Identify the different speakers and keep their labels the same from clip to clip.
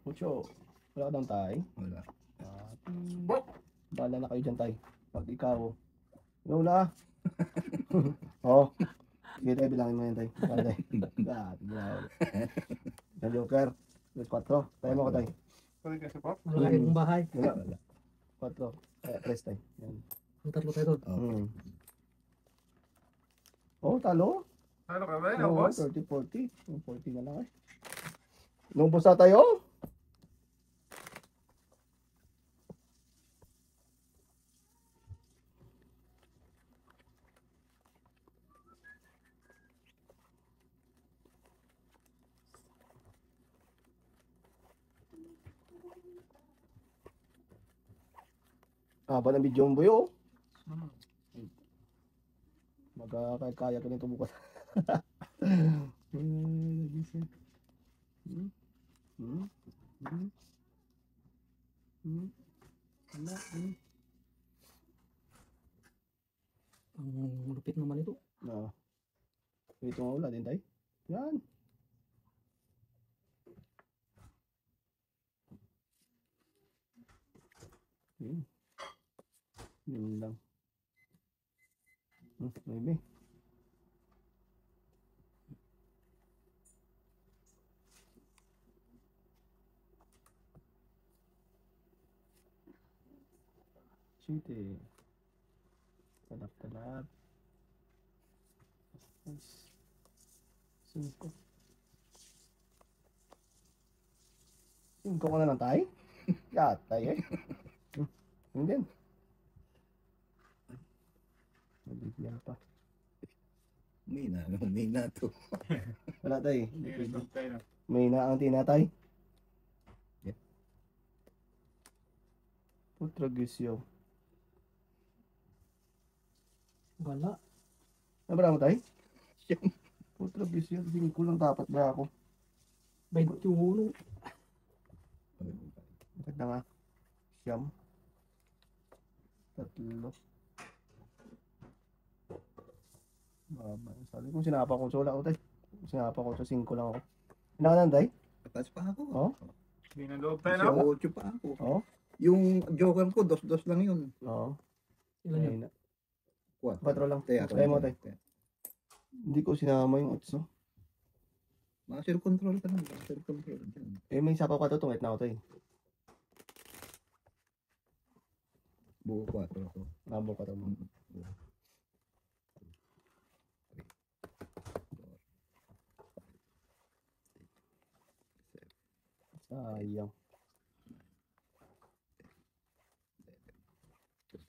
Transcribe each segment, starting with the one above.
Speaker 1: Mucho. Wala ka daw tay?
Speaker 2: Wala.
Speaker 1: Bala na kayo dyan tay. Pag ikaw. Lola. Oo. Sige tayo, bilangin mo yan tay. Bala tay. Sa Joker. 4. Tayo mo ko tay.
Speaker 3: Wala kayong bahay.
Speaker 1: Wala. 4. Press tay. Yan.
Speaker 3: Ang tatlo tayo doon.
Speaker 2: Okay.
Speaker 1: Oh, talo.
Speaker 4: Ano ka ba?
Speaker 1: Oo,
Speaker 4: Boss?
Speaker 1: 30-40. 40 na lang eh. Nubos na tayo. Haba ng video mo boy oh. Magkakaya ko nito bukas.
Speaker 3: Ang lupit naman ito.
Speaker 1: No. Ito nga wala din tayo. Yan. Yun lang. Maybe. City. Talap. 5. 5 ko na lang tayo. Yatay eh. Hindi. Nabigyan pa.
Speaker 2: May na to.
Speaker 1: Wala tayo.
Speaker 4: Tayo.
Speaker 1: May na ang tinatay.
Speaker 2: Yep.
Speaker 1: Putragisyo.
Speaker 3: Wala.
Speaker 1: Nabara mo tayo? Putragisyo. 5 lang dapat ba ako?
Speaker 3: 21.
Speaker 1: Bakit na nga? Siyam. 3. Sabi kong sinapa ko. So wala ko tayo. Sinapa ko sa 5 lang ako. Pinakanan tayo?
Speaker 2: Patas pa ako.
Speaker 1: Oo.
Speaker 4: Hindi na loob tayo
Speaker 2: Sa
Speaker 4: na.
Speaker 2: 8 pa ako.
Speaker 1: Oo.
Speaker 2: Yung joker ko, 2-2 lang yun.
Speaker 1: Oo.
Speaker 3: Ilan yun?
Speaker 1: Ayun na.
Speaker 2: 4
Speaker 1: 4 lang.
Speaker 2: Tayo,
Speaker 1: Tayo mo tayo. Hindi ko sinama yung 8.
Speaker 2: Mga zero control ka lang. Zero control.
Speaker 1: Eh may sapaw ka to. Tungit na ako tayo.
Speaker 2: Buo 4 ako.
Speaker 1: Nabo ka to mo. Sayang.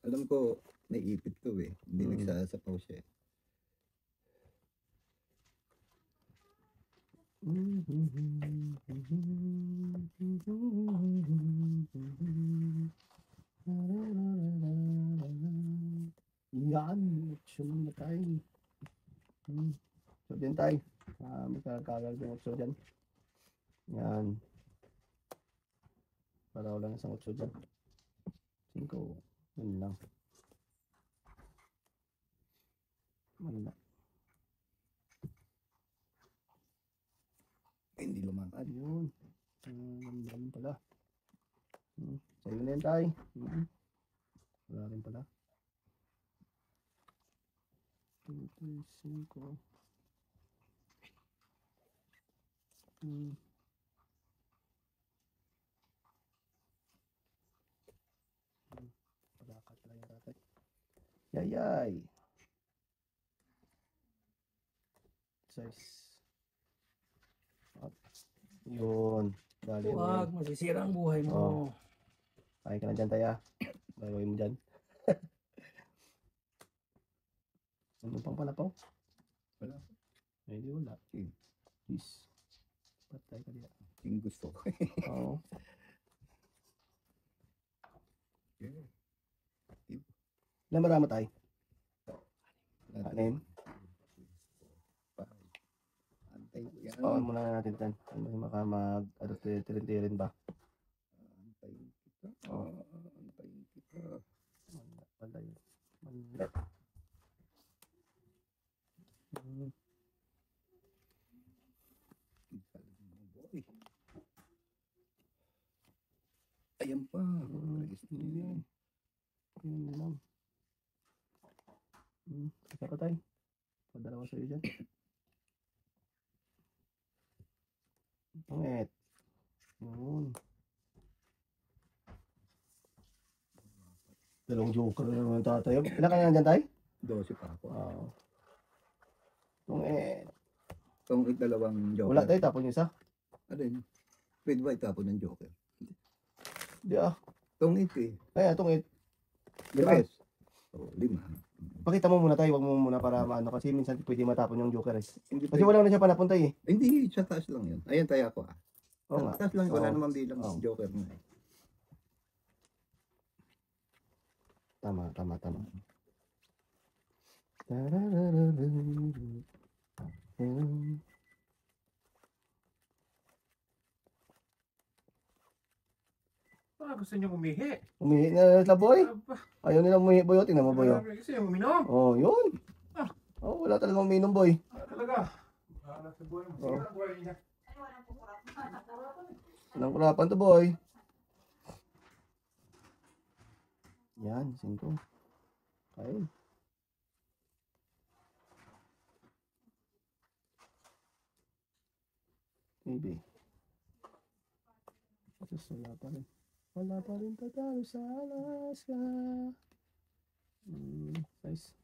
Speaker 2: Alam ko, naipit to eh. Hindi nagsasapaw siya eh.
Speaker 1: Yan. Siyam na tayo. So din tayo. Magkakagal yung 8 dyan. Yan. Para wala na isang 8 dyan. 5. Yun lang. Wala.
Speaker 2: Hindi lumakad.
Speaker 1: Ayun. Ang pala. Sa'yo na yan tayo. Wala rin pala. 2, 3, 5. Pagkakat lang yung tatay. Yayay. 6. Yun. Dali mo yan.
Speaker 3: Huwag, masisira ang buhay mo.
Speaker 1: Oo. Kain ka na dyan, Taya. Bayway mo dyan. Ano pang palapaw?
Speaker 2: Wala.
Speaker 1: Ay, di wala. Cheese. Patay ka diya.
Speaker 2: Yung gusto ko.
Speaker 1: Oo. Ilan marama tayo? 6.
Speaker 2: Antay ko yan.
Speaker 1: Pawan muna natin tan. Ano maka mag tirin-tirin ba?
Speaker 2: Antayin kita. Antayin kita.
Speaker 1: Wala yun. Wala.
Speaker 2: Ayan pa.
Speaker 1: Hindi yan. Yun lang. Isa pa tayo. Padalawa sa'yo dyan. Pangit. Yun. Dalawang joker na naman tatay. Ilan kaya nandyan tayo?
Speaker 2: 12 pa ako.
Speaker 1: Oo. Pangit.
Speaker 2: Itong dalawang joker.
Speaker 1: Wala tayo, tapon yung isa.
Speaker 2: Ano yun? Pwede ba itapon ng joker?
Speaker 1: Hindi ah.
Speaker 2: Itong 8 eh.
Speaker 1: Kaya itong 8. Lima.
Speaker 2: Yes. Oh, 5.
Speaker 1: Pakita mo muna tayo, wag mo muna para maano. Kasi minsan pwede matapon yung joker eh.
Speaker 2: Hindi,
Speaker 1: Kasi wala na siya panapunta eh.
Speaker 2: hindi, sa taas lang yun. Ayan tayo ako ah.
Speaker 1: Oo nga.
Speaker 2: Sa taas lang, wala
Speaker 1: Oo.
Speaker 2: namang bilang
Speaker 1: Oo.
Speaker 2: joker na eh.
Speaker 1: Tama.
Speaker 4: Gusto niyo umihi.
Speaker 1: Umihi na sila boy.
Speaker 4: Aba,
Speaker 1: Ayaw nila umihi boy. Tingnan mo boy.
Speaker 4: Gusto niyo uminom.
Speaker 1: Oh, yun.
Speaker 4: Ah.
Speaker 1: Oh, wala talagang uminom boy.
Speaker 4: Talaga. Wala sa buhay mo. Sige na buhay niya.
Speaker 1: Walang kurapan to boy. Yan, 5. Kain. Maybe. Tapos wala pa rin. Wala pa rin tatalo sa Alaska. Nice.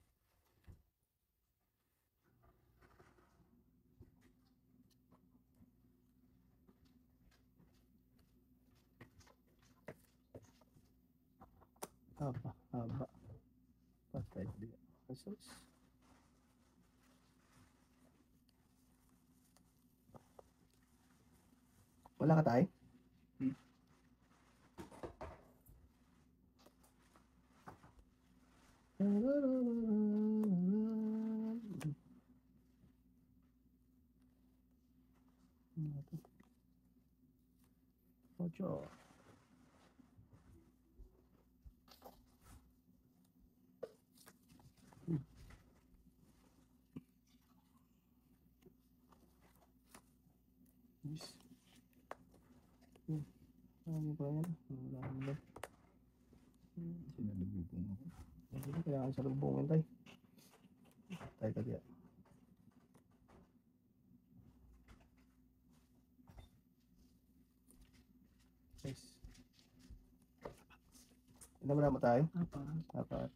Speaker 1: Haba. Patay din. Asos. Wala ka tayo? Ocho. Yes. Ano ba yan? Wala ba?
Speaker 2: Sinalubong ako.
Speaker 1: Hindi kailangan sa lubungan tayo. Tayo kaya. Nice. Ilan mo naman tayo? Apat.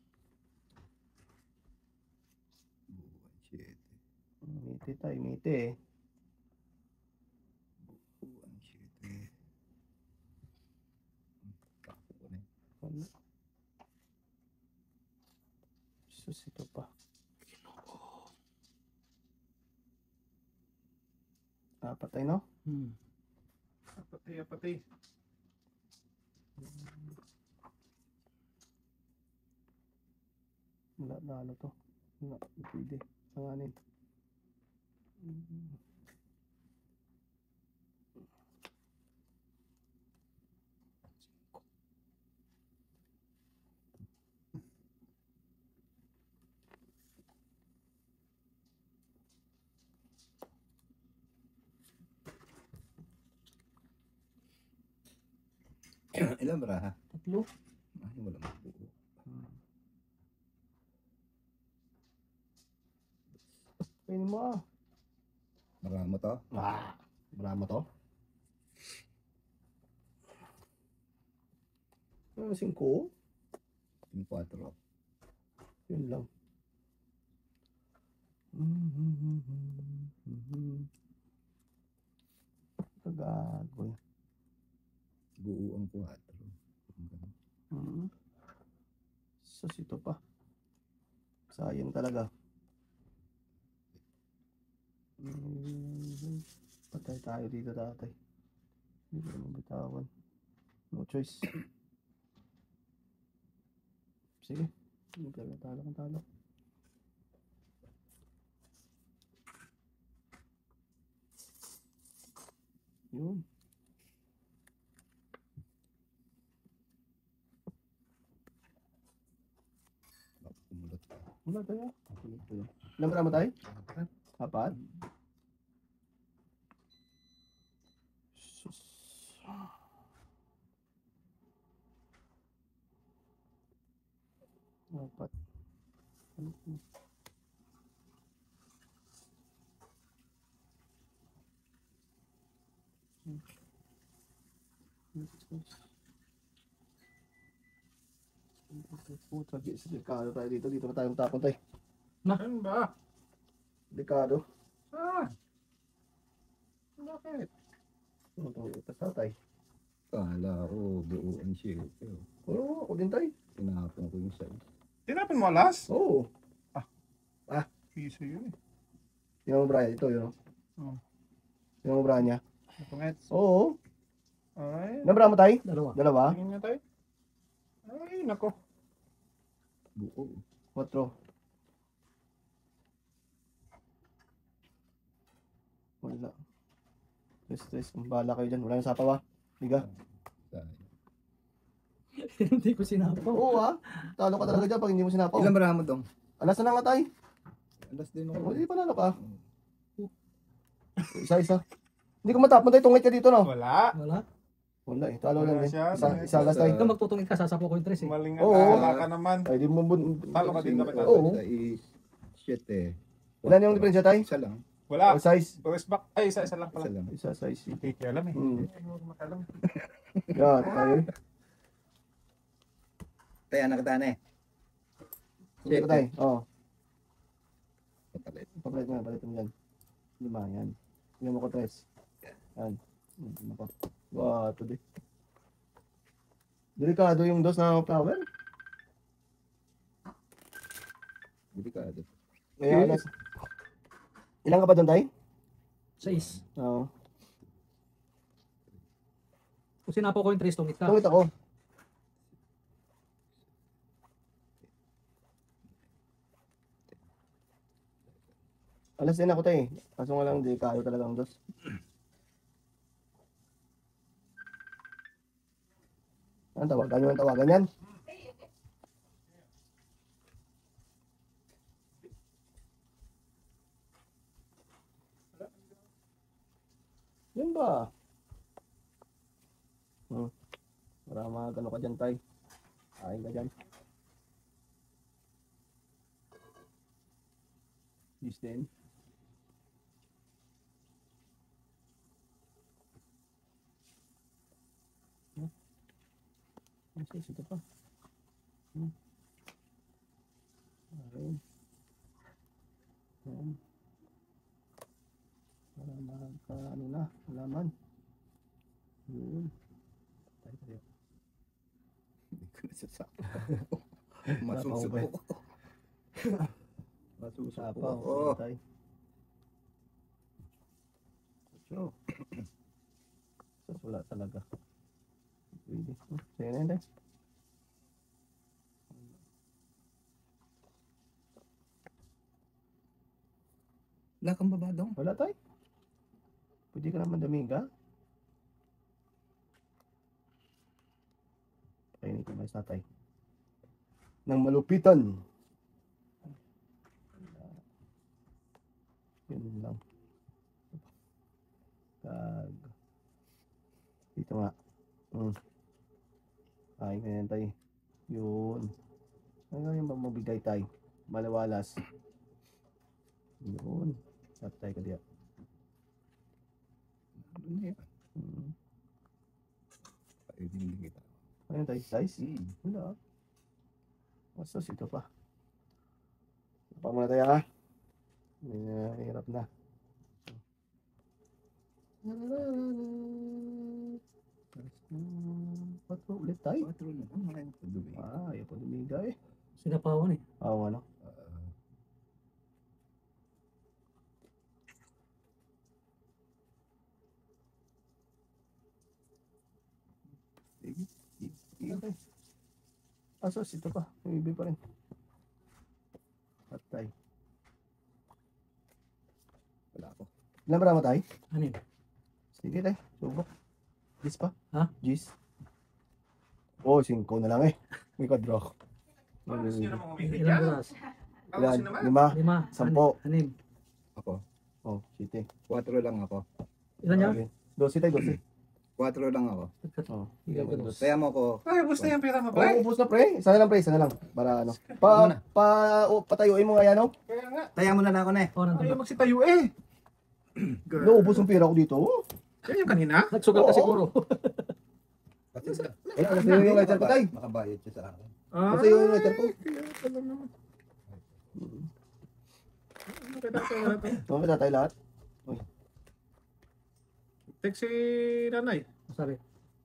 Speaker 2: Buwan 7.
Speaker 1: Miti tayo, miti eh.
Speaker 2: Buwan 7. Takbo ko na eh.
Speaker 1: Ano? Sus, ito pa. Apat tayo, no?
Speaker 4: Apatay.
Speaker 1: Wala na ano to. Wala, hindi pwede. Sanganin.
Speaker 2: Ilan baraha?
Speaker 3: 3.
Speaker 2: Ay, wala mabuo.
Speaker 1: Kainin mo ah.
Speaker 2: Marama to?
Speaker 1: Bramo to. 5.
Speaker 2: 4.
Speaker 1: Yun lang. Kagagoy.
Speaker 2: Buo ang 4.
Speaker 1: Sus, ito pa. Sayang talaga. Patay tayo dito tatay. Hindi ko naman bitawan. No choice. Sige. Hindi talaga talo kang talo. Yun.
Speaker 2: Kumulot ka.
Speaker 1: Wala tayo. Ilan ba naman tayo? 4. Sus. Apat. Puta, delikado tayo dito. Dito na tayo matapon tayo.
Speaker 4: Ano ba?
Speaker 1: Delikado.
Speaker 4: Ah! Bakit?
Speaker 1: Ito sa tayo.
Speaker 2: Kala ko, buuan siya.
Speaker 1: Oo, ako din tayo.
Speaker 2: Tinapon ko yung size.
Speaker 4: Tinapin mo alas?
Speaker 1: Oo.
Speaker 4: Piso yun eh.
Speaker 1: Yung Brian, ito yun.
Speaker 4: Oo.
Speaker 1: Yung Brian niya.
Speaker 4: Napangets.
Speaker 1: Oo.
Speaker 4: Ay.
Speaker 1: Nabra mo tayo?
Speaker 3: Dalawa.
Speaker 1: Dalawa?
Speaker 4: Tingin nga tayo. Ay, nako.
Speaker 2: Buo.
Speaker 1: 4. Wala. Stress. Bahala kayo dyan. Wala nang sapaw ah. Liga.
Speaker 2: Sayang.
Speaker 3: Hindi ko sinapaw.
Speaker 1: Oo ah. Talo ka talaga dyan pag hindi mo sinapaw.
Speaker 2: Ilan bara mo dong?
Speaker 1: Alas na nga tayo.
Speaker 2: Alas din ako.
Speaker 1: O, hindi panalo ka. Isa-isa. Hindi ko matapon tayo. Tungit ka dito no?
Speaker 4: Wala.
Speaker 3: Wala.
Speaker 1: Wala eh. Talo lang
Speaker 4: Wala
Speaker 1: eh.
Speaker 4: siya.
Speaker 1: Isa alas tayo.
Speaker 3: Ikaw magtutungit ka, sasapaw ko yung tres eh.
Speaker 4: Maling
Speaker 1: Oo.
Speaker 4: akala ka naman.
Speaker 1: Ay, di mo
Speaker 4: Talo ka din dapat.
Speaker 1: Oo.
Speaker 2: Shit eh.
Speaker 1: Wala na yung diferensya tayo?
Speaker 2: Isa lang.
Speaker 4: Wala.
Speaker 1: O size?
Speaker 4: Press back. Ay, isa lang pala.
Speaker 2: Isa lang.
Speaker 1: Isa size.
Speaker 4: Hindi ko alam eh.
Speaker 1: Hmm.
Speaker 4: Hindi ko makalam.
Speaker 1: Yan. Tayo.
Speaker 2: Kaya nakatana eh.
Speaker 1: Sige ko tayo. Oo.
Speaker 2: Patalit.
Speaker 1: Papalit mo yan. Palit mo yan. 5 yan. Tingnan mo ko 3. Yan. Tingnan ko. Wow, ito di. Delikado yung dos na flower.
Speaker 2: Delikado.
Speaker 1: Kaya alas. Ilan ka ba doon tayo?
Speaker 3: 6.
Speaker 1: Oo.
Speaker 3: Kung sinapaw ko yung tres, tungit ka.
Speaker 1: Tungit ako. Alas din ako tayo. Kaso nga lang delikado talaga ang dos. Ang tawagan yung tawagan yan. Yan ba? Para magano ka dyan tay. Kain ka dyan. Yes din. Yes, ito pa. Ayun. Ayun. Para magka ano na, alaman. Yun. Tayo.
Speaker 2: Hindi ko nasasabi. Masusuko. Masusuko
Speaker 1: Pa,
Speaker 2: ako.
Speaker 1: tayo. So, wala talaga. Pwede. Sige na yun tayo.
Speaker 2: Wala kang baba dong.
Speaker 1: Wala tayo. Pwede ka naman damiga. Kainin ko sa tatay. Nang malupitan. Yun lang. Tag. Dito nga. Ay, ganyan tayo. Yun. Ano yung magbigay tayo? Malawalas. Yun. Tatay ka diya.
Speaker 2: Ano na yan? Pwedeng kita.
Speaker 1: Ayun tayo, size? Wala. Basta ito pa. Pa muna tayo ha. Hirap na. Patro ulit tayo.
Speaker 2: Patro na. Ano pa dumi?
Speaker 1: Ayaw pa lumigay.
Speaker 3: Sinapawan eh.
Speaker 1: Ano?
Speaker 2: Sige.
Speaker 1: Okay. Asos, ito pa. May ibi pa rin. Patay.
Speaker 2: Wala ako.
Speaker 1: Ilan ba naman tayo?
Speaker 3: Ano yun?
Speaker 1: Sige tayo. Subok. Gis pa?
Speaker 3: Ha?
Speaker 1: Gis. Oh, 5 na lang eh. May kadrock.
Speaker 4: Gusto nyo naman umihit
Speaker 3: Ilang
Speaker 4: yan?
Speaker 3: buras?
Speaker 1: Ilan?
Speaker 4: naman.
Speaker 1: 5.
Speaker 3: 5.
Speaker 1: 10.
Speaker 3: Anim.
Speaker 2: Ako.
Speaker 1: Oh, city.
Speaker 2: 4 lang ako.
Speaker 3: Ilan niya?
Speaker 1: 12 tayo, 12.
Speaker 2: 4 lang ako.
Speaker 1: Oh.
Speaker 3: Igaganos.
Speaker 2: Kaya mo ko.
Speaker 4: Ay, ubus na yung pera mo,
Speaker 1: Oh,
Speaker 4: pre.
Speaker 1: ubos na pre. Isa na lang pre, isa na lang. Para ano. Patayuin mo nga yan, no?
Speaker 4: Kaya nga.
Speaker 2: Taya mo na ako na eh.
Speaker 3: Oh, nandun
Speaker 4: Ayaw
Speaker 3: ba?
Speaker 4: magsitayo eh.
Speaker 1: Naubos yung pera ko dito. Oh.
Speaker 4: Kaya yung kanina?
Speaker 3: Nagsugal ka
Speaker 1: Oo.
Speaker 3: siguro.
Speaker 2: Kasi sa...
Speaker 1: Eh, kasi yung lighter ko, tay.
Speaker 2: Makabayad siya sa akin.
Speaker 1: Kasi yung lighter ko.
Speaker 4: Kaya pala naman. Ano kaya tayo na ito?
Speaker 1: Ito, may tatay lahat.
Speaker 4: Text si nanay.
Speaker 3: Sabi,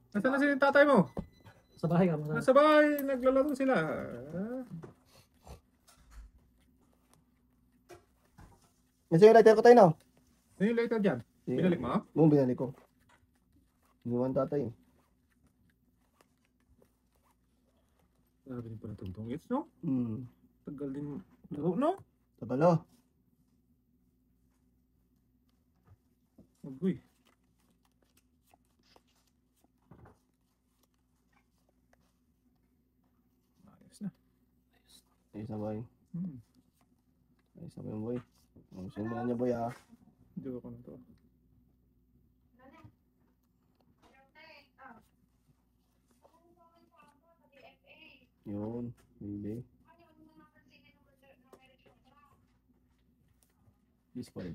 Speaker 4: Nasaan na si tatay mo?
Speaker 3: sa bahay ka.
Speaker 4: Nasa bahay, naglalaro sila. Ah,
Speaker 1: Kasi yung lighter ko tayo na.
Speaker 4: Ano yung later dyan? Binalik mo?
Speaker 1: Nung binalik ko. Iniwan tatay.
Speaker 4: Sabi niyo pa na tuntong hits, no?
Speaker 1: Hmm.
Speaker 4: Tagal din laro, no?
Speaker 1: Tagal oh.
Speaker 4: Uy. Ayos na.
Speaker 1: Ayos na boy.
Speaker 4: Hmm.
Speaker 1: Ayos na boy boy. Ayusin mo na niya boy ah.
Speaker 4: Joke ko na to.
Speaker 1: Yun. Hindi. This boy.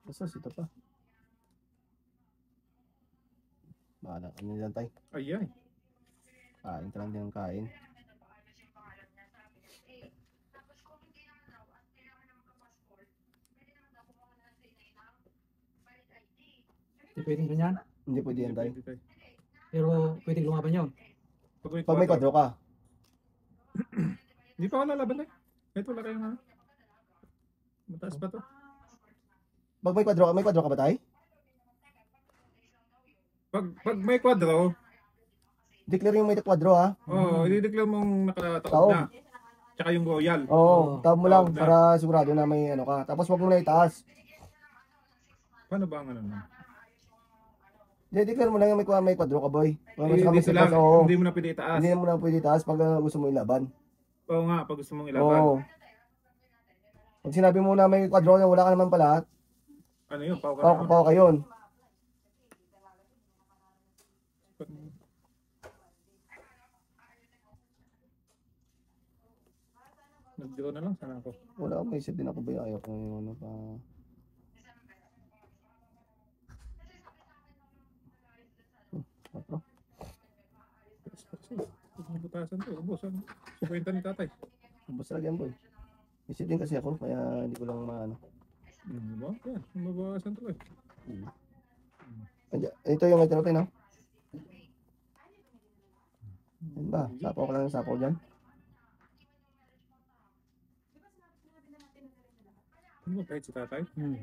Speaker 1: Basta sito pa. Bahala ka nila tay.
Speaker 4: Ay, ay.
Speaker 1: Kain ka lang din ng kain.
Speaker 3: Hindi pwedeng ganyan.
Speaker 1: Hindi pwede yan tay.
Speaker 4: Pwede tayo.
Speaker 3: Pero pwedeng lumaban yun.
Speaker 1: Pag may kwadro ka.
Speaker 4: Hindi pa ako lalaban eh. Ito wala kayong ano. Mataas pa to.
Speaker 1: Pag may kwadro ka ba tay?
Speaker 4: Pag may kwadro,
Speaker 1: Declare yung may kwadro ha.
Speaker 4: i-declare mong nakataob
Speaker 1: Taob.
Speaker 4: na. Tsaka yung royal.
Speaker 1: Oo, tawag mo lang
Speaker 4: Taob na.
Speaker 1: para sigurado na may ano ka. Tapos wag mo na itaas.
Speaker 4: Paano ba ang ano nun?
Speaker 1: Declare mo lang yung may kwadro ka boy. Wag mo
Speaker 4: Eh,
Speaker 1: sa
Speaker 4: dito lang,
Speaker 1: oo.
Speaker 4: hindi mo na pwede itaas.
Speaker 1: Hindi mo na pwede itaas pag gusto mo ilaban.
Speaker 4: Oo nga, pag gusto mong ilaban.
Speaker 1: Oo. Pag sinabi mo na may kwadro na wala ka naman pala,
Speaker 4: Ano yun? Pao ka na.
Speaker 1: pao ka yun.
Speaker 4: Nag-draw na lang sana ako.
Speaker 1: Wala akong maisip din ako ba ayaw ko yung ano pa. Quatro.
Speaker 4: Huwag mabutasan to. Ubus ang kwenta ni tatay.
Speaker 1: Ubus talaga yan boy. Isip din kasi ako kaya hindi ko lang maano.
Speaker 4: Diba? Yan. Mabawasan to eh.
Speaker 1: Ito yung ito natin no? Yan ba? Sapaw ko lang ng sapaw dyan.
Speaker 4: Ano ba kahit si tatay?
Speaker 3: Hmm.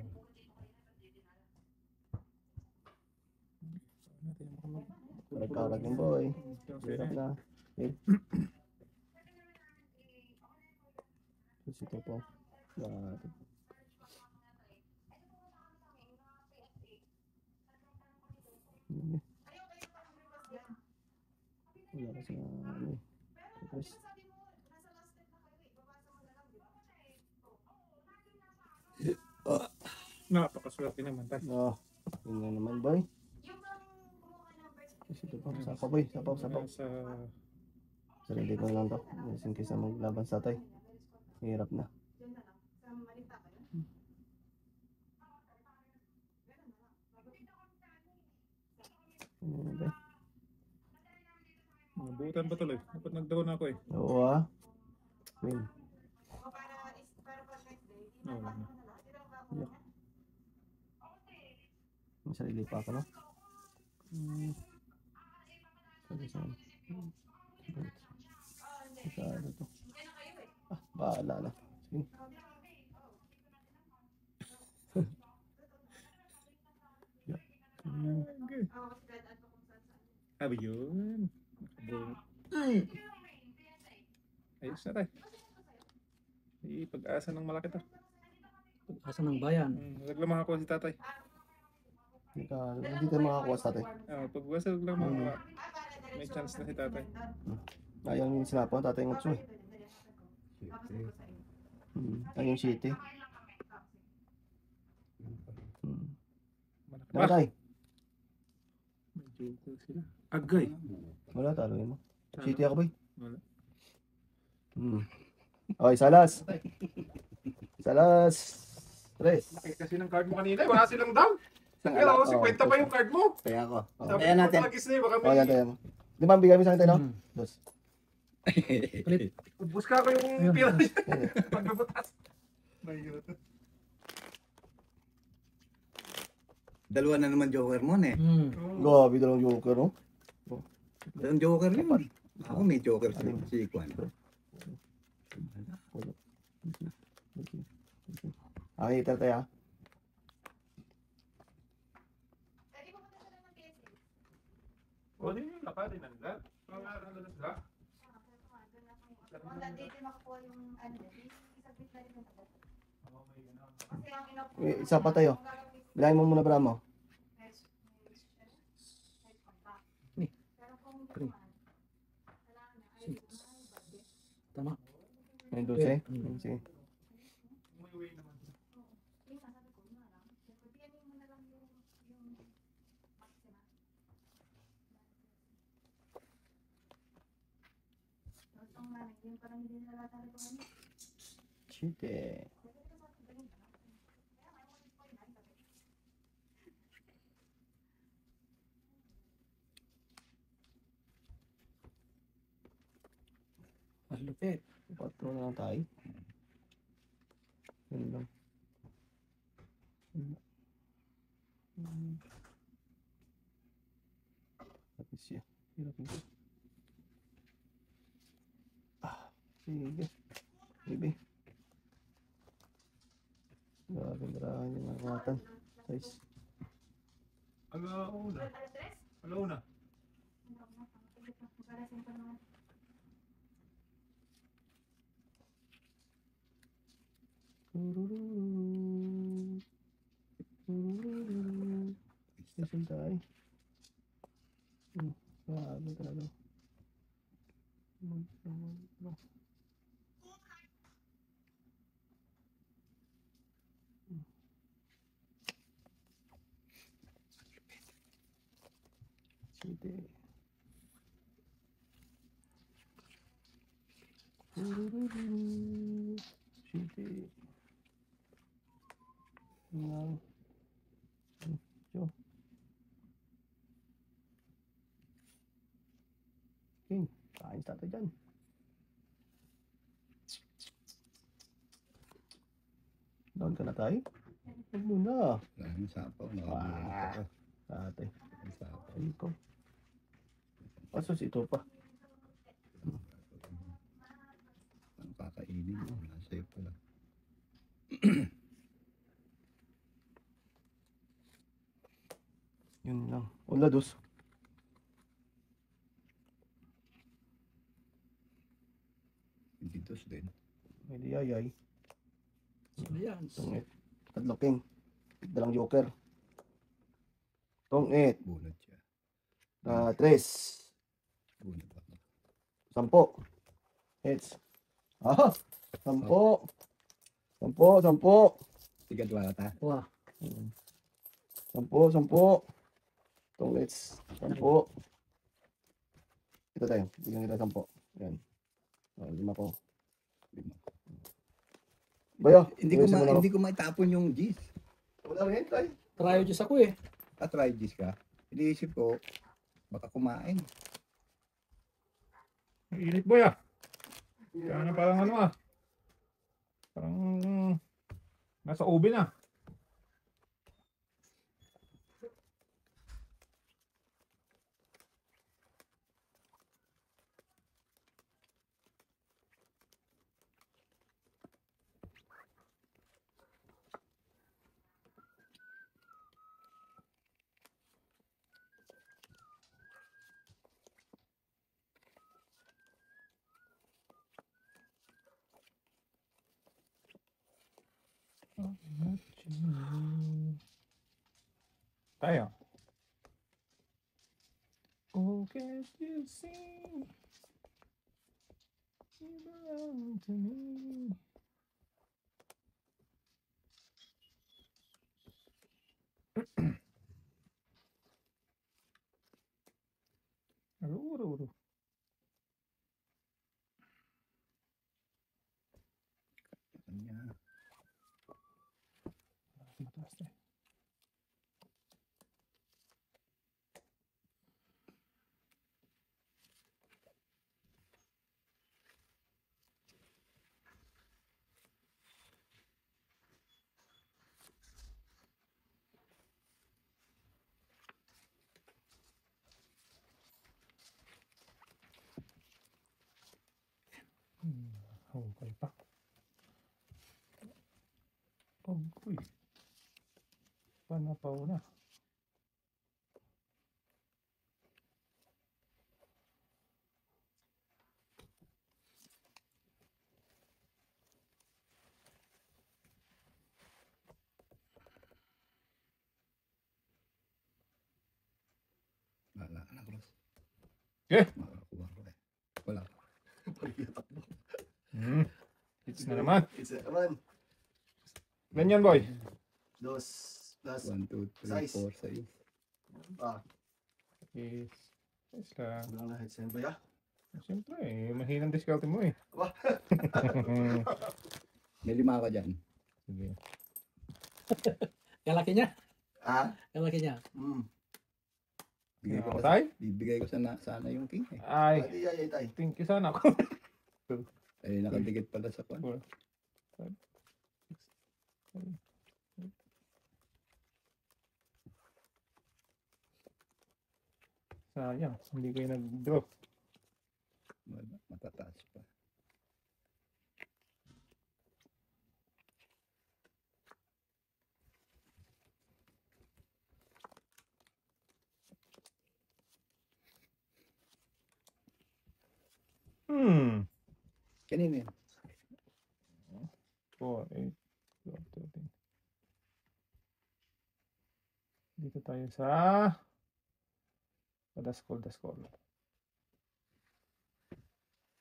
Speaker 1: Karag-karag yung boy. Hirap na. Okay. Tapos ito po. Grabe. Wala kasi na ano eh. Tapos,
Speaker 4: Napakaswerte naman tayo.
Speaker 1: yun na naman boy. Tapos ito po. Sapaw boy. Sapaw.
Speaker 4: Sa
Speaker 1: Sarili ko na lang to. Just in case na maglaban sa tay. Hirap na. Ano na ba?
Speaker 4: nabutan pa tuloy. Dapat nag-draw na ako eh.
Speaker 1: Oo ah. Win.
Speaker 4: Oo.
Speaker 1: May sarili pa ako no? Sabi saan? Masyado to. Bahala na. Sige.
Speaker 4: Okay. Sabi yun. Ayos na tayo. Pag-asa ng malaki to.
Speaker 3: Asa ng bayan.
Speaker 4: Naglamang ako si tatay.
Speaker 1: Hindi tayo makakakuha sa tatay.
Speaker 4: Pag-wasag lang mga may chance na si tatay.
Speaker 1: Ayaw yung sinapo, tatay ng utso eh. Ayaw yung city.
Speaker 4: Malaki pa.
Speaker 1: Tatay.
Speaker 4: Joker sila. Agay.
Speaker 1: Wala, talo mo. City ako ba?
Speaker 4: Wala.
Speaker 1: Okay, salas. Salas. Tres.
Speaker 5: Laki kasi ng card mo kanina. Wala silang down. Kaya ako, 50 pa yung card mo.
Speaker 2: Kaya ako.
Speaker 5: Sabi
Speaker 2: Kaya
Speaker 5: ko,
Speaker 2: natin.
Speaker 5: palagis na eh. Baka
Speaker 1: Oh, yan,
Speaker 5: may...
Speaker 1: tayo mo. Di ba, bigay mo sa akin tayo, no?
Speaker 3: Hmm.
Speaker 1: Dos.
Speaker 5: Buska ko yung
Speaker 3: Ayun.
Speaker 5: pila niya. Pagkabutas.
Speaker 2: Dalawa na naman joker mo eh.
Speaker 1: Grabe, dalawang joker, no?
Speaker 2: Dalawang joker yun. Ako may joker si Kwan.
Speaker 1: Okay, ito tayo, ah.
Speaker 5: O, di yung lakad. Nandun. Nandun sila.
Speaker 1: Isa pa tayo. Bilangin mo muna, Bramo.
Speaker 3: Tama.
Speaker 1: May 12. Sige. Chite.
Speaker 3: Malupit.
Speaker 1: Patro na lang tayo. Yun lang. Tapos siya. Hirapin ko. Sige. Sige. Grabe, garahan yung angatan. Guys.
Speaker 5: Alauna. Alauna.
Speaker 1: Station tayo. Grabe talaga. Sige. Sige. Wow. Yo. King, kain tayo dyan. Down ka na tayo? Huwag muna.
Speaker 2: Maraming sapaw. Nakamulit ako.
Speaker 1: Ate,
Speaker 2: Maraming sapaw.
Speaker 1: ikaw. Pasos ito pa.
Speaker 2: Ang kakainin mo. Nasa iyo pala.
Speaker 1: Yun lang. Wala dos.
Speaker 2: Dito din.
Speaker 1: May liyayay.
Speaker 3: Ayan.
Speaker 1: Tungit. Tatlo king. Dalang joker. Tungit.
Speaker 2: Bunot siya.
Speaker 1: Tres.
Speaker 2: Bunot ako.
Speaker 1: Sampo. Heads. Ah! Sampo. Sampo.
Speaker 2: Tiga dua ta.
Speaker 3: Wah.
Speaker 1: Sampo. Tungits. Sampo. Ito tayo. Bigyan kita sampo. Yan. Oh, 5 ko. Bayo.
Speaker 2: Hindi ko maitapon yung G's.
Speaker 1: Wala rin. Try.
Speaker 3: Try juice ako eh.
Speaker 2: Try G's ka. Iniisip ko, baka kumain.
Speaker 4: Ang init boy ah. Kaya na parang ano ah. Parang nasa oven ah. Tayo. Oh, can't you see? You belong to me. Aro.
Speaker 2: Kanya.
Speaker 4: Mataas na. Okay pa. Uy. Panapaw na.
Speaker 2: Wala ka na, Cross.
Speaker 4: Eh?
Speaker 2: Makakuha ko eh. Wala.
Speaker 4: Hits na naman.
Speaker 1: It's a naman.
Speaker 4: Ganyan, boy.
Speaker 1: Dos. Plus.
Speaker 2: 1, 2, 3,
Speaker 1: Size.
Speaker 2: 4, 6.
Speaker 1: Ah,
Speaker 4: Yes. Yes lang.
Speaker 1: wala na headset ba ya?
Speaker 4: Siyempre, mahinang discount mo eh.
Speaker 1: Aba.
Speaker 2: May 5 ka dyan.
Speaker 4: Sige.
Speaker 3: Kalaki niya.
Speaker 1: Ah?
Speaker 3: Kalaki niya.
Speaker 2: Bigay ko
Speaker 4: Ako
Speaker 2: pa,
Speaker 4: tayo?
Speaker 2: bibigay ko sana yung king eh.
Speaker 4: Ay,
Speaker 1: Pwede yayay tayo.
Speaker 4: thank you sana ako.
Speaker 2: Ay, nakadikit pala sa kwan.
Speaker 4: Four, five, six, seven, eight. Sayang, hindi kayo nag-draw.
Speaker 2: Wala, matataas pa. Kanina yun.
Speaker 4: 4, 8, 12, 13. Dito tayo sa Daskol.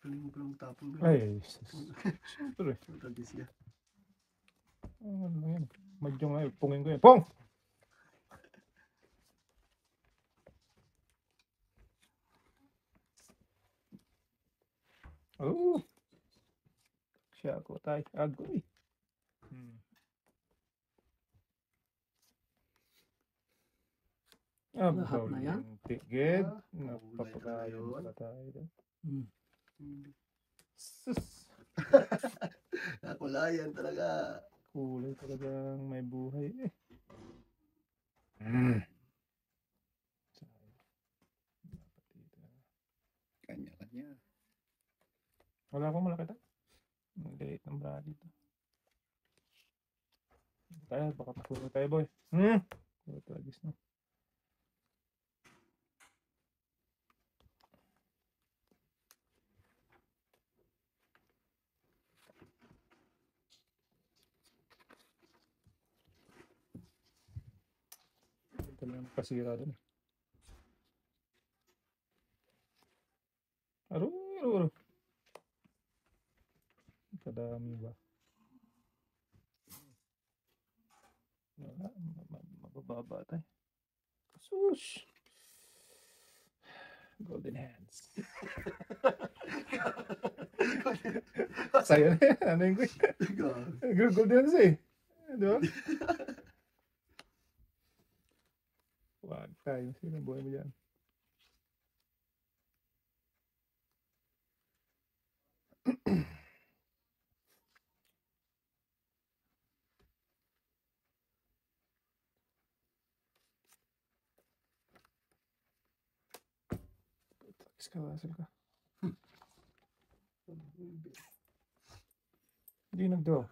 Speaker 1: Pelong tapon.
Speaker 4: Ay, siyempre.
Speaker 1: Tagis siya.
Speaker 4: Ano yan? Madyong ay, pungin ko yan. Pong! Oh! Siya ako tayo. Agoy.
Speaker 3: Lahat na yan?
Speaker 4: Tigid.
Speaker 1: Ah,
Speaker 4: Napapagayon
Speaker 1: kulay
Speaker 4: pala tayo doon. Sus!
Speaker 1: Nakulayan talaga.
Speaker 4: Kulay talagang may buhay eh.
Speaker 2: Kanya-kanya.
Speaker 4: Wala akong malaki tayo. Ang liit ng bra dito. Tayo, baka pasulo tayo boy. Puro tragis na. Ito lang ang kasira doon. Aro. Kadami ba? Wala, mabababa tayo. Sus! Golden hands. Sa'yo na yan. Ano yung golden hands eh. Di ba? Wag tayo. Sino buhay mo dyan? Iskawasal ka. Hindi nag-draw.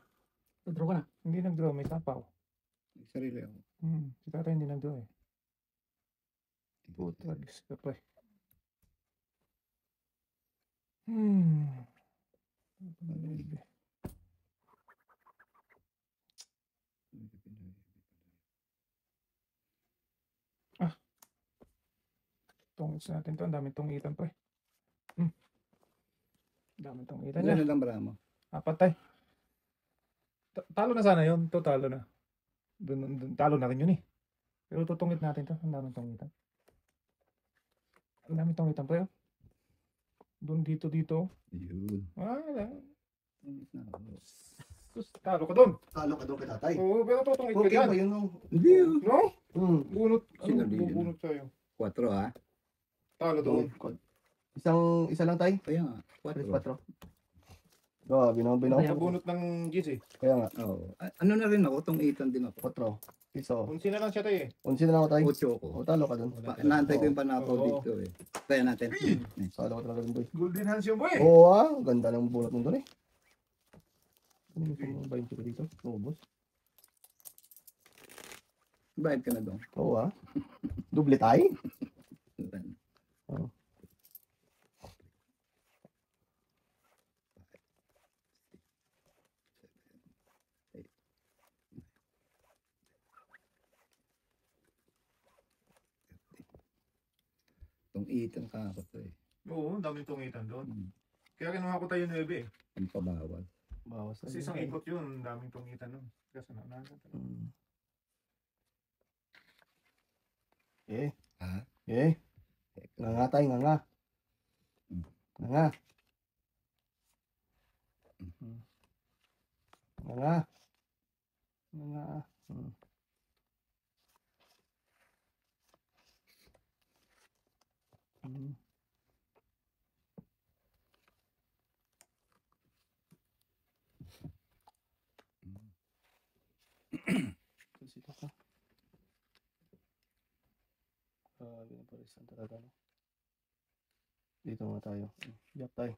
Speaker 3: Nag-draw ka na.
Speaker 4: Hindi nag-draw. May tapaw.
Speaker 2: May sarili ako.
Speaker 4: Si tatay hindi nag-draw eh. Puta, agis ka pa eh. Tungits natin to. Ang daming tungitan pa eh. Daming tungitan
Speaker 2: Ilan
Speaker 4: niya.
Speaker 2: na lang bara mo?
Speaker 4: Apat tayo. Talo na sana yun. To talo na. Dun, talo na rin yun eh. Pero tutungit natin to. Ang daming tungitan. Ang dami tong itang tayo. Doon dito.
Speaker 2: Yun.
Speaker 4: Wala.
Speaker 2: Hindi
Speaker 4: Sus, talo ka doon.
Speaker 1: Talo ka doon kay tatay.
Speaker 4: Oo, pero tutungit ka
Speaker 1: Okay
Speaker 4: dyan.
Speaker 1: ba yun? No?
Speaker 2: yun.
Speaker 4: No? Bunot.
Speaker 2: Sino
Speaker 4: Ano,
Speaker 2: din?
Speaker 4: bubunot sa'yo.
Speaker 2: 4 ha?
Speaker 4: Talo doon.
Speaker 1: Isa lang tayo.
Speaker 2: Kaya nga, 4.
Speaker 1: 4. Oh, binaw.
Speaker 4: Nabunot ng GC.
Speaker 1: Kaya nga,
Speaker 2: Oo. Ano na rin ako, tong 8 din ako.
Speaker 1: 4. Piso.
Speaker 4: Unsi na lang siya tayo eh.
Speaker 1: Unsi na lang ako tayo.
Speaker 2: 8 ako.
Speaker 1: O, talo ka doon.
Speaker 2: Naantay ko yung panakaw
Speaker 4: Oo.
Speaker 2: dito eh. Kaya natin.
Speaker 1: Talo ka talaga doon, boy.
Speaker 5: Golden hands yung boy.
Speaker 1: Oo ang ganda ng bunot mo doon eh. Ano yung 20 ko dito? Oo, boss.
Speaker 2: Bayad ka na doon.
Speaker 1: Oo Double tayo? Oo.
Speaker 2: Tong 8 ang kakot to eh.
Speaker 5: Oo, ang daming tungitan doon.
Speaker 2: Hmm.
Speaker 5: Kaya kinuha ko tayo 9 eh.
Speaker 2: Ang pabawal.
Speaker 1: Bawas na
Speaker 5: Kasi
Speaker 1: din
Speaker 5: isang
Speaker 1: tayo.
Speaker 5: ikot yun, ang daming tungitan nun. Kasi naunahan talaga.
Speaker 1: Eh.
Speaker 2: Ha?
Speaker 1: Eh. Nga tayo, nga. Nga. Nga. Nga. Dito ka. Binaparisan talaga, no? Dito nga tayo. Diyak tayo.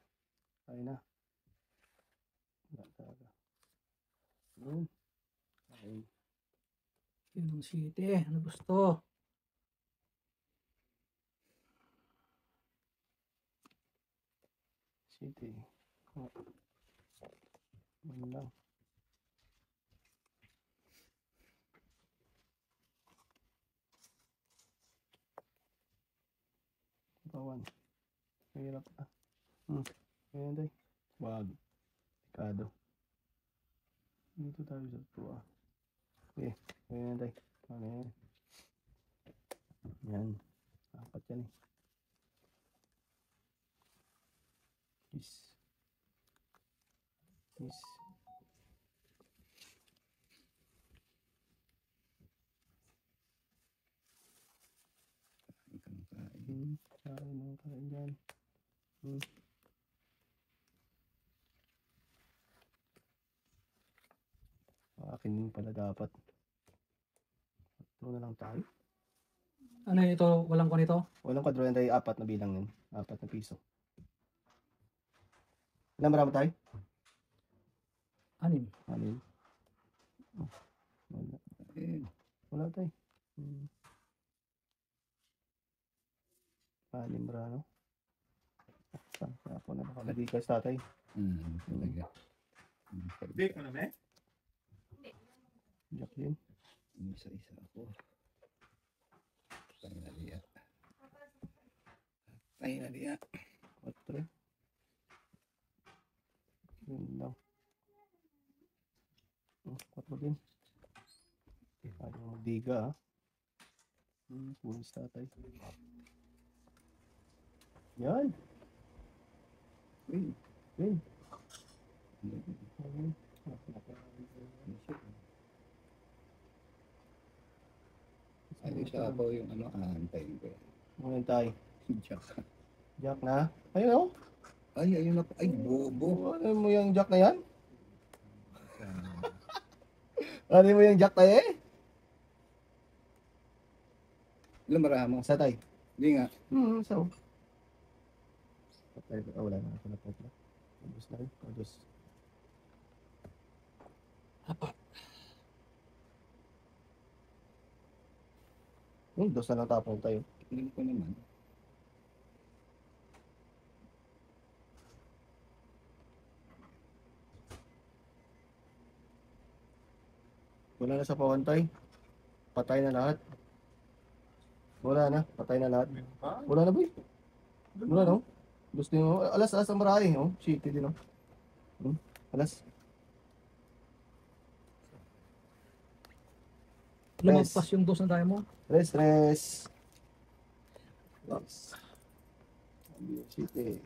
Speaker 1: Tayo na. Wala talaga. Yun. Ayun.
Speaker 3: Yun ang city. Ano gusto?
Speaker 1: City. Oh. Yun lang. Kawan. Mahirap ah. Ayan day. Wag. Dekado. Dito tayo sa tuwa. Okay. Ayan day. Ano yan? Yan. Apat yan eh. Peace. Peace. Kain ng kain dyan. Akin din pala dapat. Ito na lang tayo.
Speaker 3: Ano ito? Walang ko nito?
Speaker 1: Walang kwadro yan tayo. 4 na bilang yun. 4 na piso. Ilan marami tayo?
Speaker 3: 6.
Speaker 1: 6. Wala. Wala tayo. 6 marano. Saan ako na nakalagay ka sa tatay?
Speaker 2: Talaga.
Speaker 5: Bake mo na, me?
Speaker 1: Jack din.
Speaker 2: Isa-isa ako. Tayo na diya. Tayo na diya.
Speaker 1: 4. Yun lang. 4 din. Ayaw magdiga ah. Pulis tatay. Yan. Win.
Speaker 2: Ay, isa ako yung aantayin ko.
Speaker 1: Ngayon tayo.
Speaker 2: Jack.
Speaker 1: Jack na. Ayun oh.
Speaker 2: Ay, ayun na po. Ay, bobo.
Speaker 1: Ano mo yung Jack na yan? Ano mo yung Jack na eh?
Speaker 2: Ilan maraha mo?
Speaker 1: Sa tayo.
Speaker 2: Hindi nga.
Speaker 1: So. Wala na. Wala na. Ubus na rin. Ubus.
Speaker 3: Apat.
Speaker 1: Dos na lang tapong tayo.
Speaker 2: Tingnan ko naman.
Speaker 1: Wala na sa pawantay. Patay na lahat. Wala na. Patay na lahat. Wala na boy. Wala no. Gusto nyo. Alas ang marahe. Oh. Shitty din oh. Alas.
Speaker 3: Lumagpas yung dos na tayo mo.
Speaker 1: Rest. City.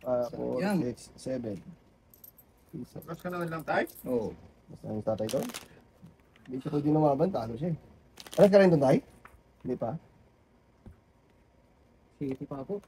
Speaker 1: 4,
Speaker 2: Yan.
Speaker 1: 6, 7. Isa.
Speaker 5: Tapos ka naman lang tayo.
Speaker 2: Oo.
Speaker 1: Basta yung tatay doon. Hindi siya pwede lumaban, talo siya eh. Alam ka rin doon tayo? Hindi pa.
Speaker 3: City pa ako.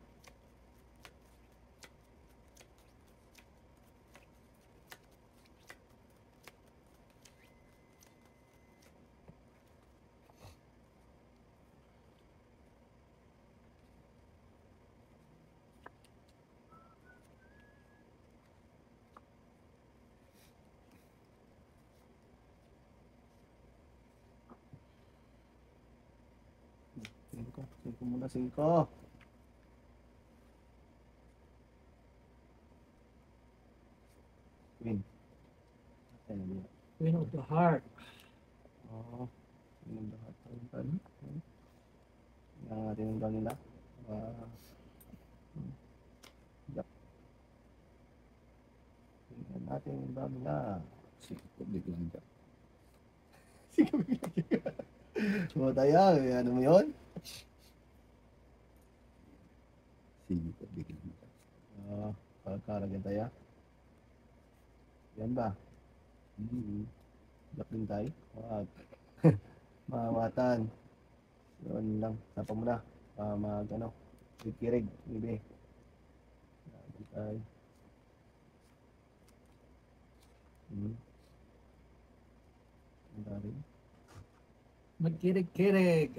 Speaker 1: Singko muna, 5. Win. Ayan, yun.
Speaker 3: Queen of the Heart.
Speaker 1: Oo. Yun ang lahat ng talo. Yan ang ating ang nila. Yup. Tingnan natin ang dami nila.
Speaker 2: Sige, biglang dyan.
Speaker 1: So tayo, ano mo yun?
Speaker 2: Sige, biglang dyan.
Speaker 1: Pagkaragyan tayo. Yan ba? Black din tayo. Wag. Mamatan. Yun lang. Sapa mo na. Mag ano. Kikirig. Bibi. Yan tayo. Ang dami.
Speaker 3: Magkirig-kirig.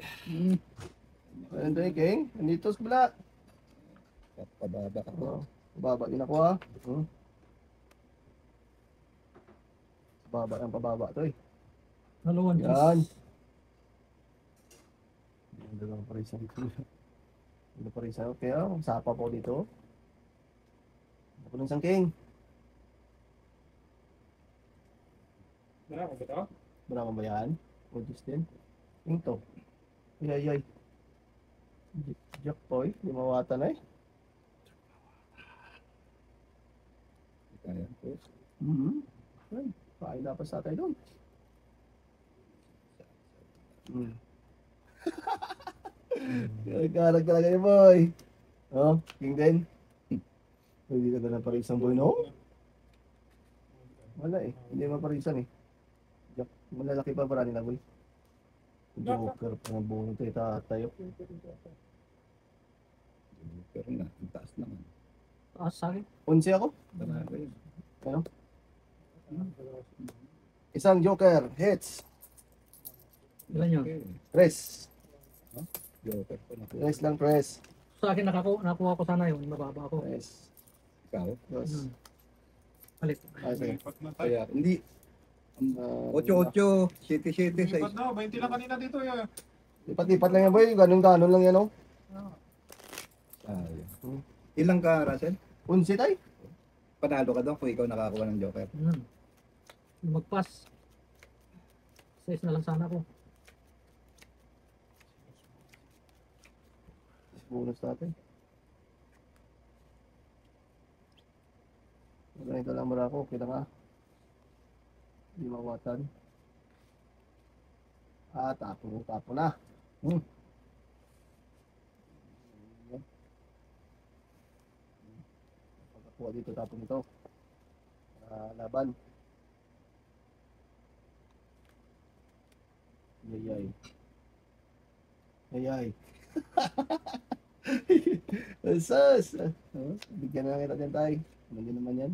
Speaker 1: Ano tayo, King? Nandito sa kabila.
Speaker 2: Pababa ako.
Speaker 1: Pababa din ako ha. Pababa ng pababa to eh.
Speaker 3: Dalawang
Speaker 1: Yan.
Speaker 3: Diyos.
Speaker 1: Yan, dalawang parisa dito. Dalawang parisa. Kaya, sapa po dito. Ako ng isang King.
Speaker 5: Wala ko ba ito?
Speaker 1: Marama ba yan? O Justin? King to. Ay. Jack boy. Di mawata na eh.
Speaker 2: Kaya po.
Speaker 1: Ay, kain dapat sa tayo doon. Karag talaga yun, boy. Oh, King din. Hindi ka na parisan, boy, no? Wala eh. Hindi maparisan eh. Jack, malalaki pa para nila, boy. Joker pa ng buong ito, itatayo.
Speaker 2: Pero na, ang taas naman.
Speaker 3: Taas sa akin.
Speaker 1: 11 ako.
Speaker 2: Talaga yun.
Speaker 1: Ano? Isang Joker, hits.
Speaker 3: Ilan yun?
Speaker 2: Okay.
Speaker 1: Press.
Speaker 2: Joker po na.
Speaker 1: Press lang, press.
Speaker 3: Sa akin nakuha ko sana yun. Mababa ako.
Speaker 1: Press.
Speaker 2: Ikaw?
Speaker 1: Dos.
Speaker 3: Palit.
Speaker 1: Ay, sige.
Speaker 5: Lipat na tayo.
Speaker 2: Kaya, hindi. 8-8, 7-7,
Speaker 5: Lipat
Speaker 2: 6.
Speaker 5: na, 20 lang kanina dito.
Speaker 1: Lipat-lipat lang yan, boy. Ganun-ganon lang yan, oh.
Speaker 2: Ilang ka, Russell?
Speaker 1: 11 tayo.
Speaker 2: Panalo ka doon kung ikaw nakakuha ng Joker.
Speaker 3: Magpas. 6 na lang sana ako.
Speaker 1: Bonus natin. Ganito lang mara ko. Okay lang ah. Hindi mawatan. Tapo na. Pagkakuha dito, tapon ito. Laban. Yayay. Sus! Bigyan na lang kita dyan tayo. Hindi naman yan.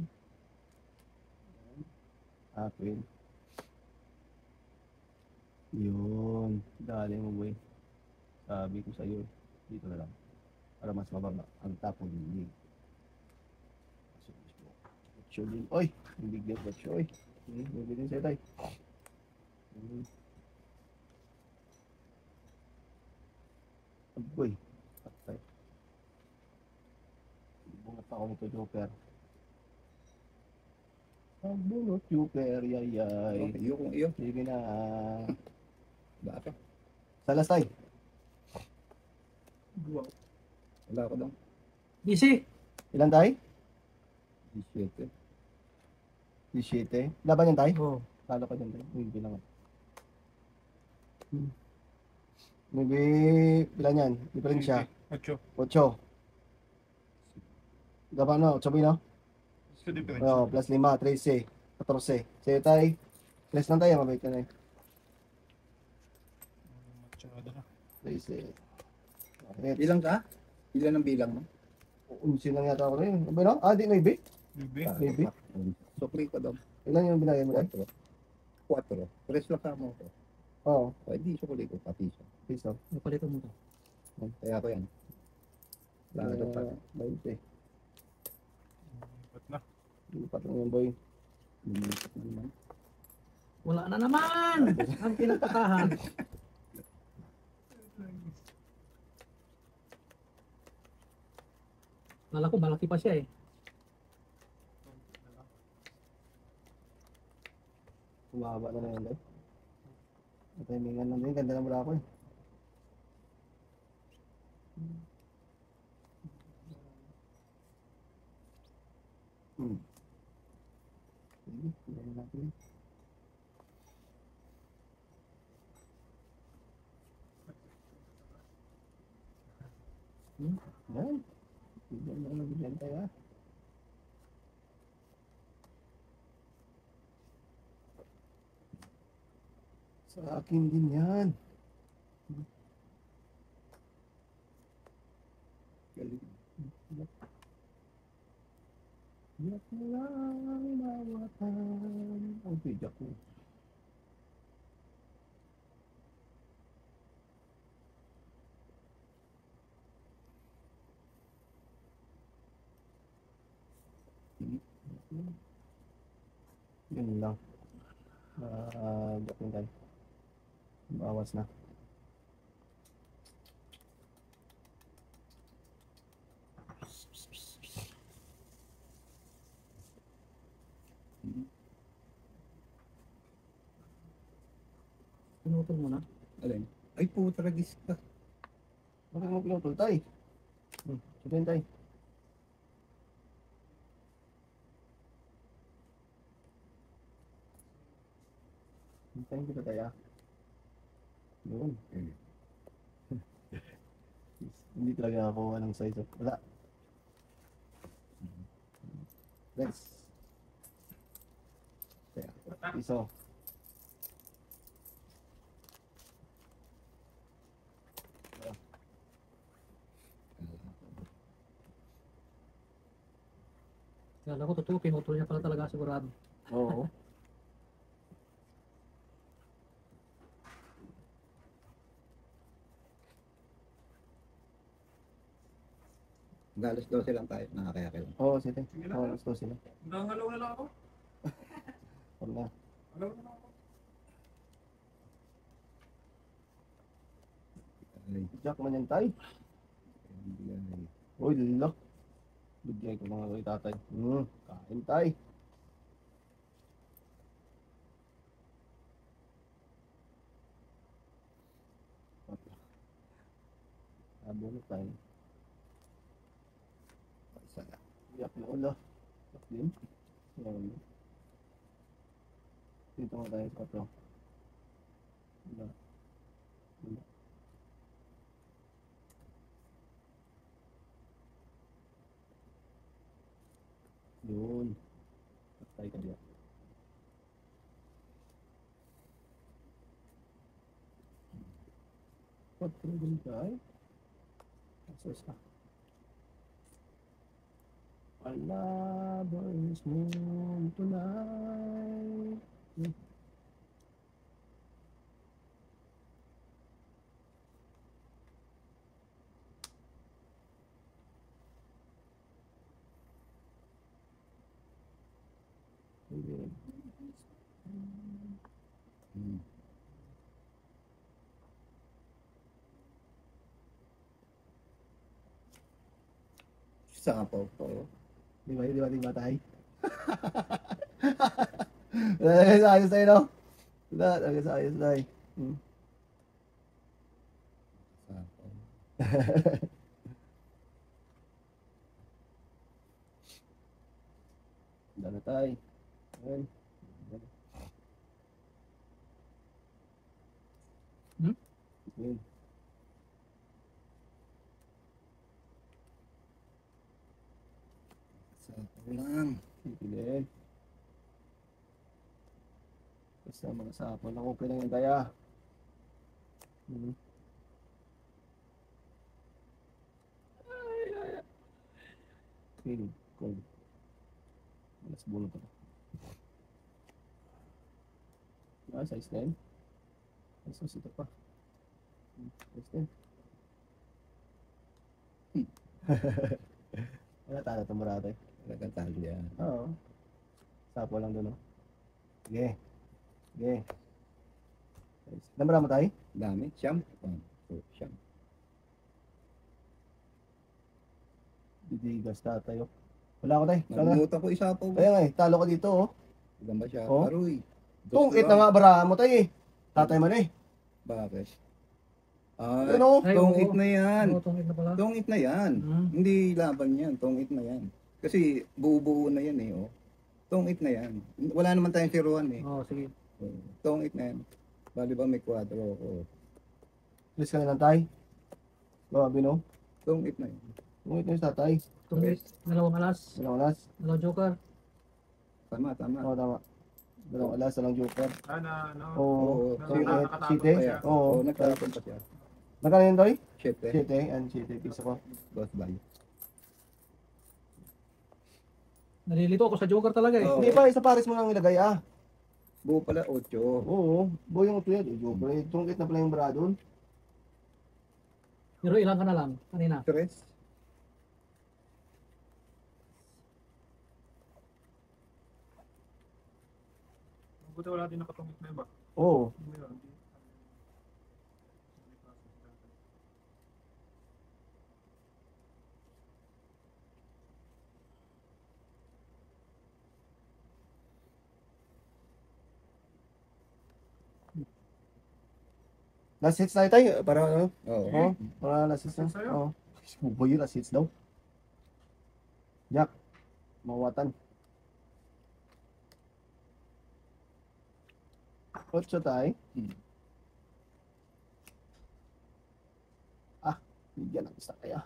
Speaker 1: Apple. Yun. Dali mo, boy. Sabi ko sa'yo. Dito na lang. Para mas mababa. Ang tapon hindi. Batcho din. Oy! Bigyan batcho, oy. Bigyan din sa'yo tayo. Boy. Patay. Bungat ako nito, Joker. Ang bunot, Joker, yayay.
Speaker 2: Iyo.
Speaker 1: Sige na.
Speaker 2: Baka.
Speaker 1: Salas tayo.
Speaker 2: Wala ako doon.
Speaker 3: DC.
Speaker 1: Ilan tayo?
Speaker 2: 17.
Speaker 1: 17. Laban yan tayo?
Speaker 3: Oh.
Speaker 1: Talo ka dyan tayo. Hindi lang. Maybe, ilan yan? Diferensya.
Speaker 5: 8.
Speaker 1: 8. Gabano, sabi no?
Speaker 5: Sa difference.
Speaker 1: Oh, plus 5, 13, 14. Sa'yo tay, plus lang tayo, mabait ka na eh.
Speaker 5: Masyado na.
Speaker 1: 13. Okay.
Speaker 2: Bilang ka? Ilan ang bilang mo?
Speaker 1: Unsin lang yata ako na yun. Ano ba no? Ah, di, maybe.
Speaker 5: Bibi.
Speaker 1: Maybe.
Speaker 2: Sukli ko daw.
Speaker 1: Ilan yung binagay mo tayo?
Speaker 2: 4. 4. Tres lang ka mo ko.
Speaker 1: Oo,
Speaker 2: O, hindi sukli ko. Pati siya.
Speaker 1: piso.
Speaker 3: Napalitan mo to.
Speaker 2: Kaya ko yan. Lalo pa.
Speaker 1: 20.
Speaker 5: Ba't na?
Speaker 1: Lipat lang yung boy.
Speaker 2: Lumipat na naman.
Speaker 3: Wala na naman! Ang pinagpatahan. Kala ko malaki pa siya eh.
Speaker 1: Kumahaba na na yun tayo. Natimingan lang din. Ganda na mula ako eh. Sige, tignan natin yun. Yan. Tignan mo na bigyan tayo ah. Sa akin din yan.
Speaker 2: Galing.
Speaker 1: Yak mo lang mawatan. Ang pijak mo. Yun lang. Dating tayo. Bawas na.
Speaker 3: Pinutol mo na.
Speaker 2: Alin? Ay, puta ragis ka.
Speaker 1: Bakit mo pinutol tayo? Sabihin tayo. Hintayin kita tayo ah. Yun. Hindi talaga nakakuha ng size of... Wala. Next. Kaya, piso.
Speaker 3: Kala ko totoo, pinutol niya pala talaga sigurado.
Speaker 1: Oo.
Speaker 2: Galas 12 lang tayo. Nakakayakil lang.
Speaker 1: Oo, sige.
Speaker 5: Sige na.
Speaker 1: Oo, let's go sila.
Speaker 5: Nangalaw na lang ako.
Speaker 1: Huwag na.
Speaker 5: Alaw na lang ako.
Speaker 2: Ay,
Speaker 1: Jack man yan tayo.
Speaker 2: ay.
Speaker 1: Uy, lalo. Bigyan ko mga kay tatay. Kain tayo. Abunot tayo.
Speaker 2: Isa na.
Speaker 1: Yak na ulo. Yak din. Yan. Dito nga tayo sa kato. Wala. Wala. Yun. Patay ka diyan. Patay ka ay. Asos ka. Our lovers moon tonight.
Speaker 2: Hmm. Sapaw po.
Speaker 1: Di ba tayo? Wala sa ayos tayo, no? Wala, talaga sa ayos tayo.
Speaker 2: Sapaw.
Speaker 1: Dala tayo. Ayan. Yun.
Speaker 2: Sapo lang.
Speaker 1: Pipiliin. Basta mga sapon lang, okay lang yan tayo. Hmm. Feeling cold. Malas bunot ako. Size 10. Size ito pa. Size 10. Wala talo itong barata eh.
Speaker 2: Nagkatalo yan.
Speaker 1: Oo. Sapo lang doon, oh. Sige. Sige. Namara mo tayo?
Speaker 2: Dami. Siyam. Siyam.
Speaker 1: Didigas tayo. Wala ko tayo. Sana.
Speaker 2: Nalimutan ko isa po.
Speaker 1: Kaya nga eh, talo ko dito, oh.
Speaker 2: Ilan ba siya?
Speaker 1: Oh.
Speaker 2: Aroy.
Speaker 1: Tungit na nga bara mo tayo eh. Tatay man eh.
Speaker 2: Bakit? Ah,
Speaker 1: Ano?
Speaker 3: Ay,
Speaker 2: tongit
Speaker 3: oo.
Speaker 2: na yan.
Speaker 3: Oo, tungit na pala.
Speaker 2: Tongit na yan.
Speaker 3: Hmm.
Speaker 2: Hindi laban yan. Tongit na yan. Kasi buo-buo na yan eh. Oh. Tongit na yan. Wala naman tayong tiruan eh.
Speaker 3: Oo, sige.
Speaker 2: Tongit na yan. Bali ba may kwadro? Oh.
Speaker 1: Please ka na lang tayo. Grabe no?
Speaker 2: Tongit na yan.
Speaker 1: Tungit na yung tatay.
Speaker 3: Tungit. Dalawang alas.
Speaker 1: Dalawang alas.
Speaker 3: Dalawang joker.
Speaker 2: Tama, tama.
Speaker 1: Oo, tama. Dalawang alas, dalawang joker.
Speaker 5: Ano?
Speaker 1: Oo.
Speaker 2: Oo.
Speaker 1: Tungit, site.
Speaker 2: Kaya,
Speaker 1: Oo.
Speaker 2: nagtatapon pa siya.
Speaker 1: Magkano yun tayo?
Speaker 2: Siyete.
Speaker 1: Site. And site. Piso ko.
Speaker 2: Dos bay.
Speaker 3: Nalilito ako sa joker talaga eh.
Speaker 2: Oo.
Speaker 1: Hindi pa, isa pares mo lang ilagay ah.
Speaker 2: Buo pala 8.
Speaker 1: Oo. Boy yung ito yan. Joker. Tungit na pala yung bara doon.
Speaker 3: Pero ilan ka na lang kanina?
Speaker 2: 3.
Speaker 5: Buti wala din nakatungit na iba.
Speaker 1: Oo. Last hits tayo tayo. Para ano?
Speaker 2: Oo.
Speaker 1: Oo. Para last hits na.
Speaker 5: Last hits tayo?
Speaker 1: Oo. Boy yun, last hits daw. Jack. Mawatan. 8 tayo.
Speaker 2: Hmm.
Speaker 1: Ah, bigyan ng isa kaya.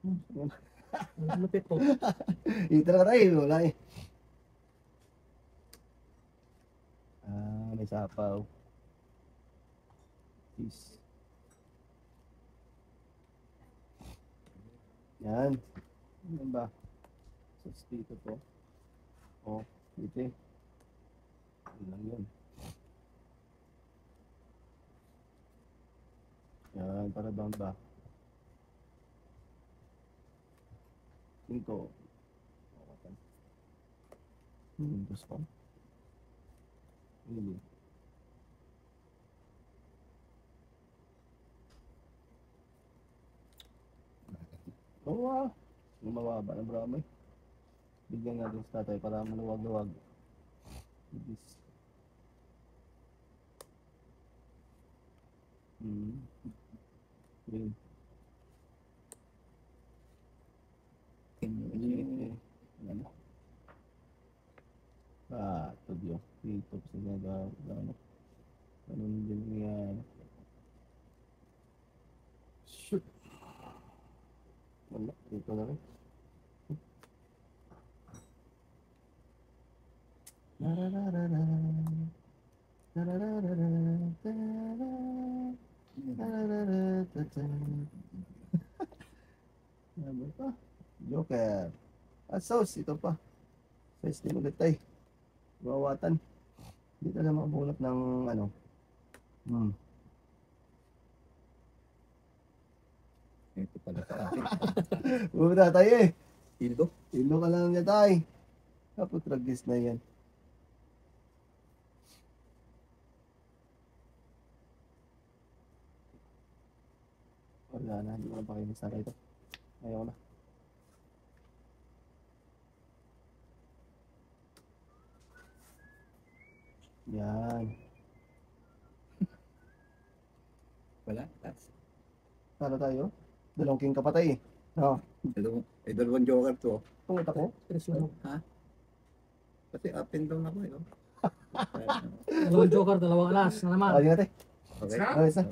Speaker 3: Ang lupit po.
Speaker 1: Ito na tayo, wala eh. Ah, may sapaw. Peace. Yan. Yan ba? So, dito po. Oh, dito eh. Yan lang yun. Yan, para down ba? 5. Gusto ko. Hindi. Oo ah. Yung mababa ng bramo eh. Bigyan natin sa tatay para maluwag-luwag. This. Green. Ano? Ah, tudio. Dito sa mga ano. Ganun din yan. Shoot. Wala, dito na rin. Ano pa? Joker. Sauce, ito pa. Size din ulit tayo. Mawatan. Dito na makabunot ng ano.
Speaker 2: Ito pala sa akin.
Speaker 1: Buta tayo eh.
Speaker 2: Hildo.
Speaker 1: Ilo ka lang niya tayo. Kaputragis na yan. Wala na, hindi ko na pakinis na ito. Ayaw na. Yan.
Speaker 2: Wala. That's.
Speaker 1: Talo tayo. Dalawang king kapatay eh. Oo.
Speaker 2: Dalawang joker to.
Speaker 1: Tungit ako.
Speaker 3: Presyo mo.
Speaker 2: Ha? Kasi up and down ako eh. Oh.
Speaker 3: Dalawang joker, dalawang alas na naman.
Speaker 1: Ayun natin.
Speaker 2: Okay.
Speaker 1: Ayos na.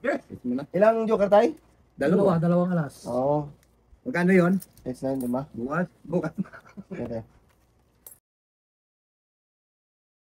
Speaker 2: Yes mo na.
Speaker 1: Ilang joker tayo?
Speaker 2: Dalawa.
Speaker 3: Dalawang alas.
Speaker 1: Oo.
Speaker 2: Magkano yun?
Speaker 1: It's 9, di ba?
Speaker 2: Bukas. Bukas.
Speaker 1: Ito.